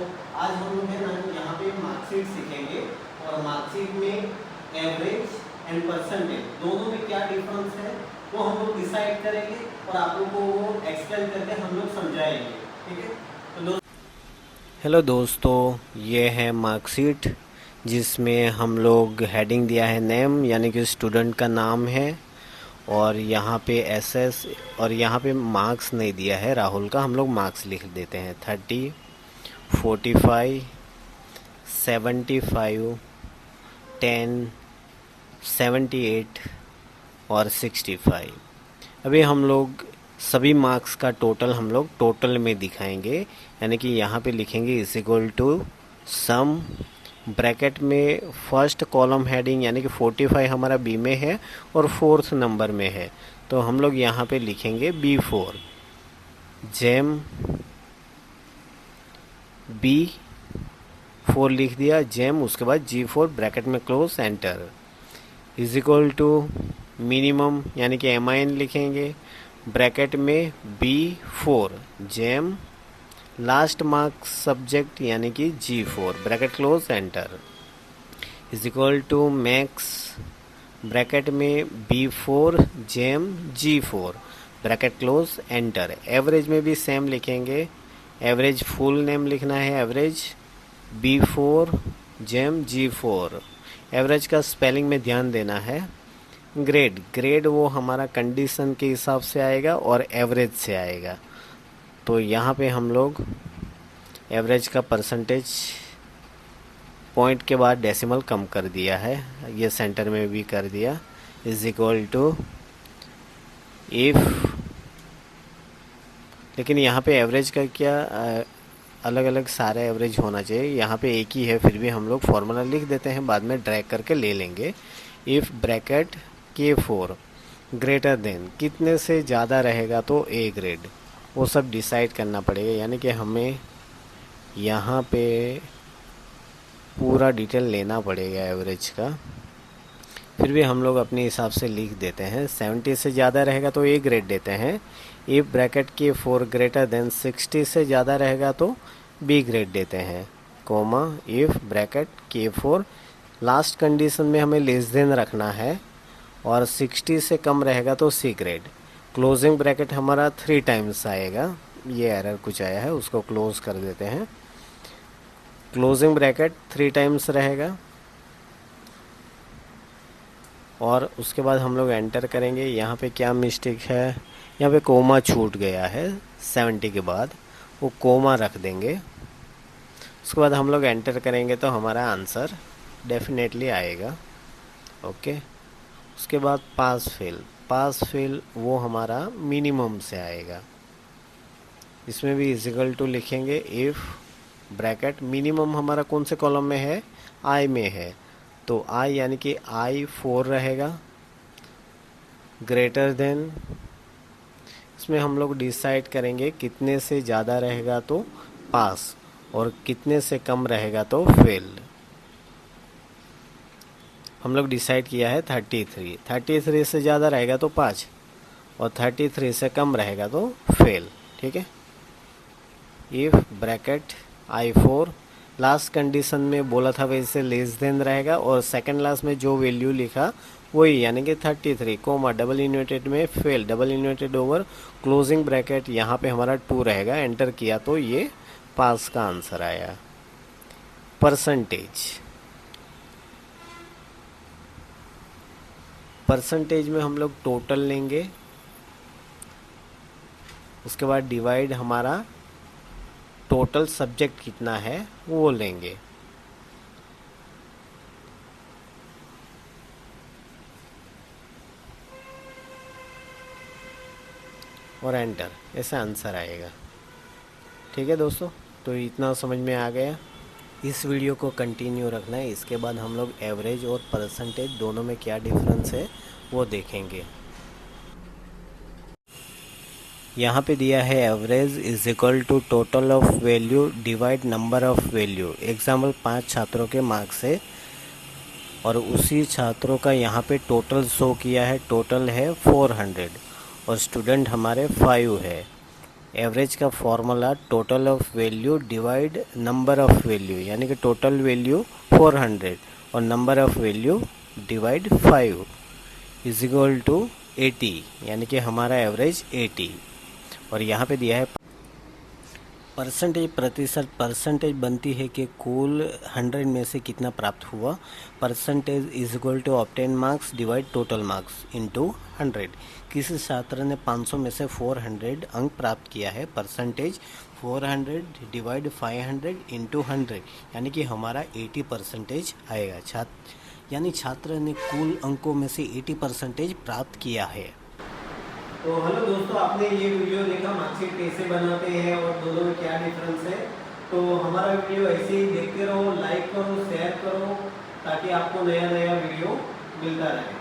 आज हम लोग है ना यहाँ पे मार्कशीट सीखेंगे और मार्कशीट में एवरेज एंड परसेंटेज दोनों में क्या डिफरेंस है वो हम लोग डिसाइड करेंगे और आप लोग को वो एक्सप्लेन करके हम लोग समझाएंगे। ठीक है, तो हेलो दोस्तों, ये है मार्कशीट जिसमें हम लोग हेडिंग दिया है नेम, यानी कि स्टूडेंट का नाम है, और यहाँ पे एसएस और यहाँ पे मार्क्स नहीं दिया है राहुल का। हम लोग मार्क्स लिख देते हैं 30, 45, 75, 10, 78 और 65। अभी हम लोग सभी मार्क्स का टोटल हम लोग टोटल में दिखाएंगे, यानी कि यहाँ पे लिखेंगे is equal to sum, bracket में फर्स्ट कॉलम हेडिंग यानी कि 45 हमारा बी में है और फोर्थ नंबर में है, तो हम लोग यहाँ पे लिखेंगे B4 जेम B4 लिख दिया जेम, उसके बाद G4 ब्रैकेट में close enter is equal to minimum यानी कि MIN लिखेंगे ब्रैकेट में B4 GeM last marks subject यानी कि G4 bracket close enter is equal to max bracket में B4 जेम G4 bracket close enter. Average में भी सेम लिखेंगे, एवरेज फुल नेम लिखना है एवरेज B4 जेम G4। एवरेज का स्पेलिंग में ध्यान देना है। ग्रेड वो हमारा कंडीशन के हिसाब से आएगा और एवरेज से आएगा, तो यहाँ पे हम लोग एवरेज का परसेंटेज पॉइंट के बाद डेसिमल कम कर दिया है, ये सेंटर में भी कर दिया, इज इक्वल टू इफ, लेकिन यहाँ पे एवरेज का क्या अलग अलग सारे एवरेज होना चाहिए, यहाँ पे एक ही है, फिर भी हम लोग फॉर्मूला लिख देते हैं, बाद में ड्रैग करके ले लेंगे। If bracket K4 greater than कितने से ज़्यादा रहेगा तो A ग्रेड, वो सब डिसाइड करना पड़ेगा, यानी कि हमें यहाँ पे पूरा डिटेल लेना पड़ेगा एवरेज का, फिर भी हम लोग अपने हिसाब से लिख देते हैं। 70 से ज़्यादा रहेगा तो A ग्रेड देते हैं। If bracket K4 greater than 60 से ज़्यादा रहेगा तो B ग्रेड देते हैं, comma if bracket K4 last condition में हमें लेस देन रखना है और 60 से कम रहेगा तो C ग्रेड। क्लोजिंग ब्रैकेट हमारा 3 टाइम्स आएगा, ये एरर कुछ आया है उसको क्लोज कर देते हैं। क्लोजिंग ब्रैकेट 3 टाइम्स रहेगा और उसके बाद हम लोग एंटर करेंगे। यहाँ पे क्या मिस्टेक है, यहाँ पे कोमा छूट गया है 70 के बाद, वो कोमा रख देंगे। उसके बाद हम लोग एंटर करेंगे तो हमारा आंसर डेफिनेटली आएगा। ओके, उसके बाद पास फेल वो हमारा मिनिमम से आएगा, इसमें भी इजिकल टू लिखेंगे इफ़ ब्रैकेट मिनिमम हमारा कौन से कॉलम में है, I में है, तो I यानी कि I4 रहेगा ग्रेटर देन, इसमें हम लोग डिसाइड करेंगे कितने से ज़्यादा रहेगा तो पास और कितने से कम रहेगा तो फेल। हम लोग डिसाइड किया है 33 से ज़्यादा रहेगा तो पास और 33 से कम रहेगा तो फेल। ठीक है, if bracket I4 last condition में बोला था वैसे लेस देन रहेगा और सेकंड लास्ट में जो वैल्यू लिखा वही, यानी कि 33 कोमा डबल इन्वर्टेड में fail, double inverted over closing bracket, यहाँ पे हमारा 2 रहेगा, एंटर किया तो ये पास का आंसर आया। परसेंटेज में हम लोग टोटल लेंगे, उसके बाद डिवाइड हमारा टोटल सब्जेक्ट कितना है वो लेंगे। और एंटर, ऐसे आंसर आएगा। ठीक है दोस्तों, तो इतना समझ में आ गया। इस वीडियो को कंटिन्यू रखना है, इसके बाद हम लोग एवरेज और परसेंटेज दोनों में क्या डिफरेंस है वो देखेंगे। यहाँ पे दिया है average is equal to total of value divide number of value. Example 5 छात्रों के मार्क्स है और उसी छात्रों का यहाँ पे टोटल शो किया है, टोटल है 400 और स्टूडेंट हमारे 5 है, एवरेज का formula total of value divide number of value, यानी कि टोटल वैल्यू 400 और number of value divide 5 is equal to 80, यानी कि हमारा एवरेज 80। और यहाँ पे दिया है परसेंटेज, प्रतिशत। परसेंटेज बनती है कि कुल 100 में से कितना प्राप्त हुआ। Percentage is equal to obtain marks divide total marks into 100। किसी छात्र ने 500 में से 400 अंक प्राप्त किया है, परसेंटेज 400 डिवाइड 500 इंटू 100, यानी कि हमारा 80% आएगा। यानी छात्र ने कुल अंकों में से 80% प्राप्त किया है। तो हेलो दोस्तों, आपने ये वीडियो देखा मार्कशीट कैसे बनाते हैं और दोनों में क्या डिफरेंस है। तो हमारा वीडियो ऐसे ही देखते रहो, लाइक करो, शेयर करो, ताकि आपको नया नया वीडियो मिलता रहे।